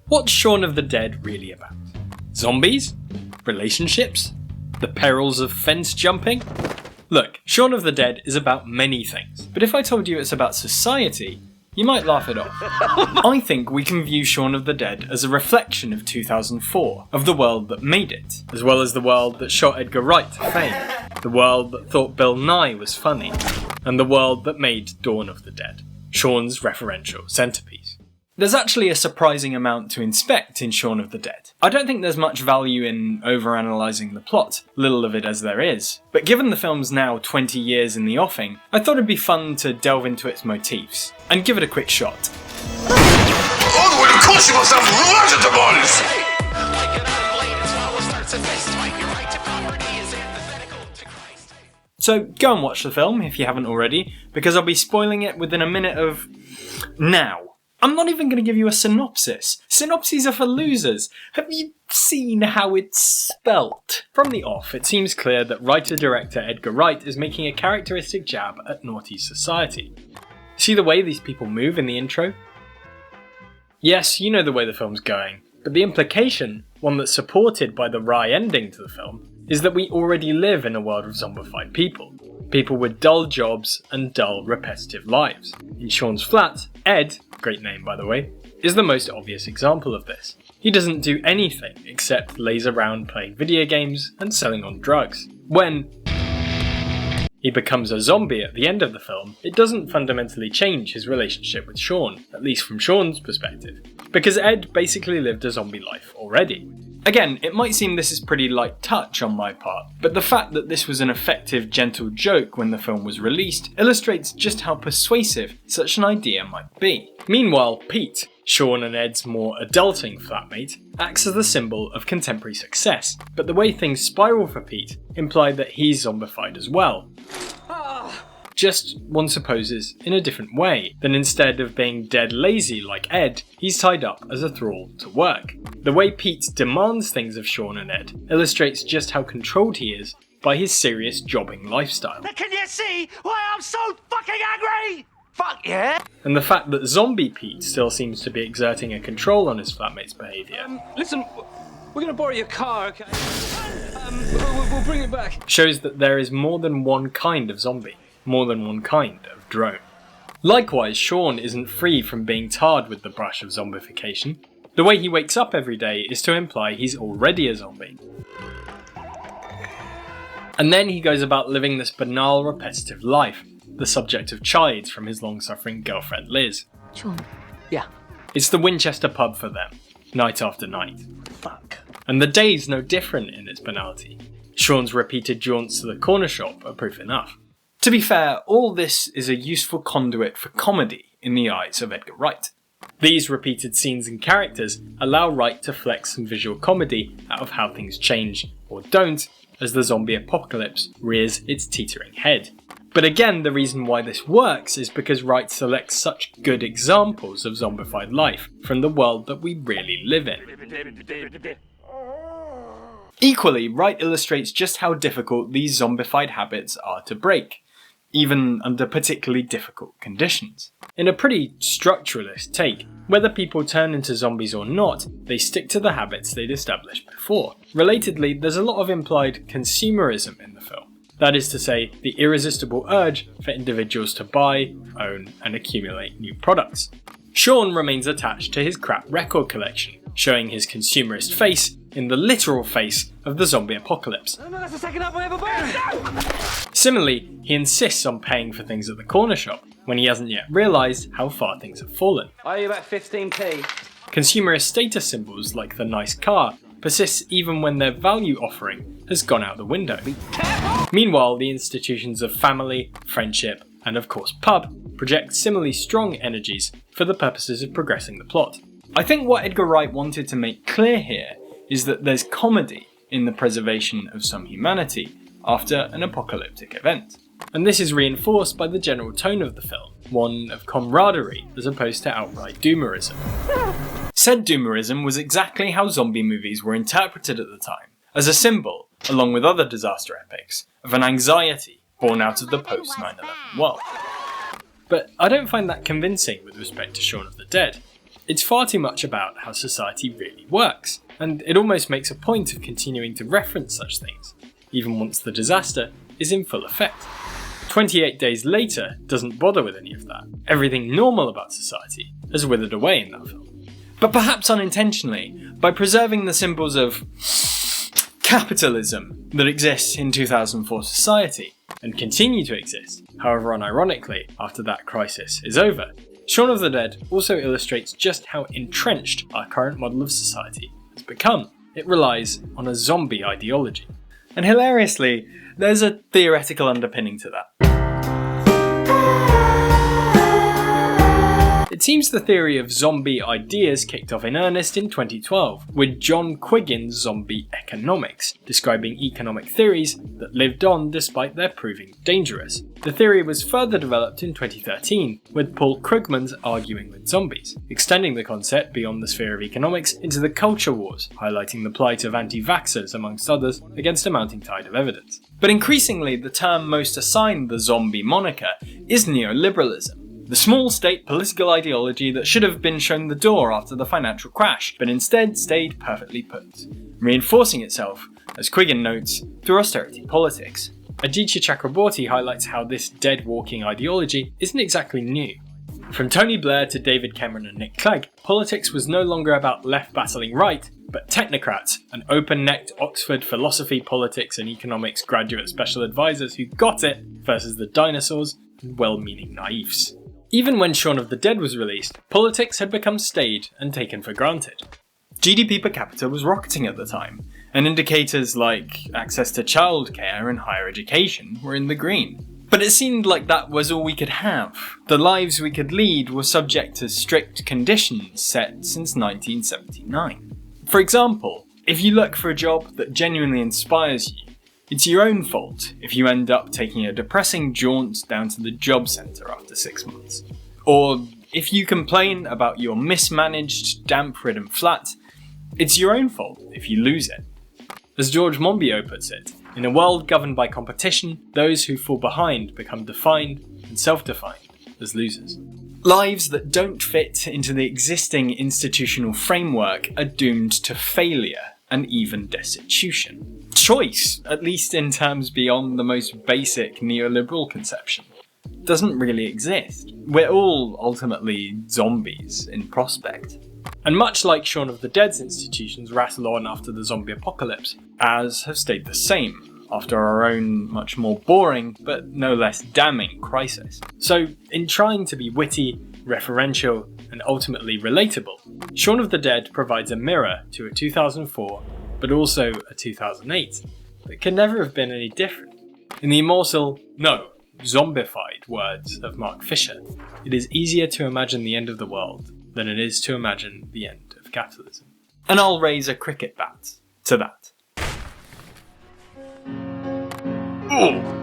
What's Shaun of the Dead really about? Zombies? Relationships? The perils of fence jumping? Look, Shaun of the Dead is about many things, but if I told you it's about society, you might laugh it off. I think we can view Shaun of the Dead as a reflection of 2004, of the world that made it, as well as the world that shot Edgar Wright to fame, the world that thought Bill Nighy was funny, and the world that made Dawn of the Dead, Shaun's referential centrepiece. There's actually a surprising amount to inspect in Shaun of the Dead. I don't think there's much value in overanalyzing the plot, little of it as there is, but given the film's now 20 years in the offing, I thought it'd be fun to delve into its motifs, and give it a quick shot. So go and watch the film if you haven't already, because I'll be spoiling it within a minute of now. I'm not even going to give you a synopsis. Synopses are for losers. Have you seen how it's spelt? From the off, it seems clear that writer-director Edgar Wright is making a characteristic jab at naughty society. See the way these people move in the intro? Yes, you know the way the film's going, but the implication, one that's supported by the wry ending to the film, is that we already live in a world of zombified people. People with dull jobs and dull, repetitive lives. In Shaun's flat, Ed, great name by the way, is the most obvious example of this. He doesn't do anything except laze around playing video games and selling on drugs. When he becomes a zombie at the end of the film, it doesn't fundamentally change his relationship with Shaun, at least from Shaun's perspective, because Ed basically lived a zombie life already. Again, it might seem this is pretty light touch on my part, but the fact that this was an effective, gentle joke when the film was released illustrates just how persuasive such an idea might be. Meanwhile, Pete, Shaun and Ed's more adulting flatmate, acts as the symbol of contemporary success, but the way things spiral for Pete imply that he's zombified as well. Just, one supposes, in a different way, than instead of being dead lazy like Ed, he's tied up as a thrall to work. The way Pete demands things of Shaun and Ed illustrates just how controlled he is by his serious jobbing lifestyle. Can you see why I'm so fucking angry? Fuck yeah! And the fact that zombie Pete still seems to be exerting a control on his flatmate's behaviour. Listen, we're gonna borrow your car, okay? We'll bring it back. Shows that there is more than one kind of zombie. More than one kind of drone. Likewise, Shaun isn't free from being tarred with the brush of zombification. The way he wakes up every day is to imply he's already a zombie. And then he goes about living this banal, repetitive life, the subject of chides from his long-suffering girlfriend Liz. Shaun. Yeah. It's the Winchester pub for them, night after night. Fuck. And the day's no different in its banality. Shaun's repeated jaunts to the corner shop are proof enough. To be fair, all this is a useful conduit for comedy in the eyes of Edgar Wright. These repeated scenes and characters allow Wright to flex some visual comedy out of how things change, or don't, as the zombie apocalypse rears its teetering head. But again, the reason why this works is because Wright selects such good examples of zombified life from the world that we really live in. Equally, Wright illustrates just how difficult these zombified habits are to break, even under particularly difficult conditions. In a pretty structuralist take, whether people turn into zombies or not, they stick to the habits they'd established before. Relatedly, there's a lot of implied consumerism in the film. That is to say, the irresistible urge for individuals to buy, own, and accumulate new products. Shaun remains attached to his crap record collection, showing his consumerist face in the literal face of the zombie apocalypse. No, that's the second apple I ever bought! Similarly, he insists on paying for things at the corner shop, when he hasn't yet realised how far things have fallen. I owe you about 15p. Consumerist status symbols like the nice car persist even when their value offering has gone out the window. Meanwhile, the institutions of family, friendship, and of course pub project similarly strong energies for the purposes of progressing the plot. I think what Edgar Wright wanted to make clear here is that there's comedy in the preservation of some humanity after an apocalyptic event. And this is reinforced by the general tone of the film, one of camaraderie as opposed to outright doomerism. Said doomerism was exactly how zombie movies were interpreted at the time, as a symbol, along with other disaster epics, of an anxiety born out of the post 9/11 world. But I don't find that convincing with respect to Shaun of the Dead. It's far too much about how society really works, and it almost makes a point of continuing to reference such things, even once the disaster is in full effect. 28 Days Later doesn't bother with any of that. Everything normal about society has withered away in that film. But perhaps unintentionally, by preserving the symbols of capitalism that exists in 2004 society, and continue to exist, however unironically, after that crisis is over, Shaun of the Dead also illustrates just how entrenched our current model of society has become. It relies on a zombie ideology. And hilariously, there's a theoretical underpinning to that. It seems the theory of zombie ideas kicked off in earnest in 2012, with John Quiggin's Zombie Economics, describing economic theories that lived on despite their proving dangerous. The theory was further developed in 2013, with Paul Krugman's Arguing with Zombies, extending the concept beyond the sphere of economics into the culture wars, highlighting the plight of anti-vaxxers, amongst others, against a mounting tide of evidence. But increasingly, the term most assigned the zombie moniker is neoliberalism. The small state political ideology that should have been shown the door after the financial crash, but instead stayed perfectly put, reinforcing itself, as Quiggin notes, through austerity politics. Aditya Chakrabortty highlights how this dead-walking ideology isn't exactly new. From Tony Blair to David Cameron and Nick Clegg, politics was no longer about left battling right, but technocrats and open-necked Oxford philosophy, politics and economics graduate special advisors who got it versus the dinosaurs and well-meaning naifs. Even when Shaun of the Dead was released, politics had become staid and taken for granted. GDP per capita was rocketing at the time, and indicators like access to childcare and higher education were in the green. But it seemed like that was all we could have. The lives we could lead were subject to strict conditions set since 1979. For example, if you look for a job that genuinely inspires you, it's your own fault if you end up taking a depressing jaunt down to the job centre after 6 months. Or if you complain about your mismanaged, damp-ridden flat, it's your own fault if you lose it. As George Monbiot puts it, in a world governed by competition, those who fall behind become defined and self-defined as losers. Lives that don't fit into the existing institutional framework are doomed to failure and even destitution. Choice, at least in terms beyond the most basic neoliberal conception, doesn't really exist. We're all ultimately zombies in prospect. And much like Shaun of the Dead's institutions rattle on after the zombie apocalypse, ours have stayed the same after our own much more boring but no less damning crisis. So, in trying to be witty, referential, and ultimately relatable, Shaun of the Dead provides a mirror to a 2004 but also a 2008 that can never have been any different. In the immortal, no, zombified words of Mark Fisher, it is easier to imagine the end of the world than it is to imagine the end of capitalism. And I'll raise a cricket bat to that. Ooh.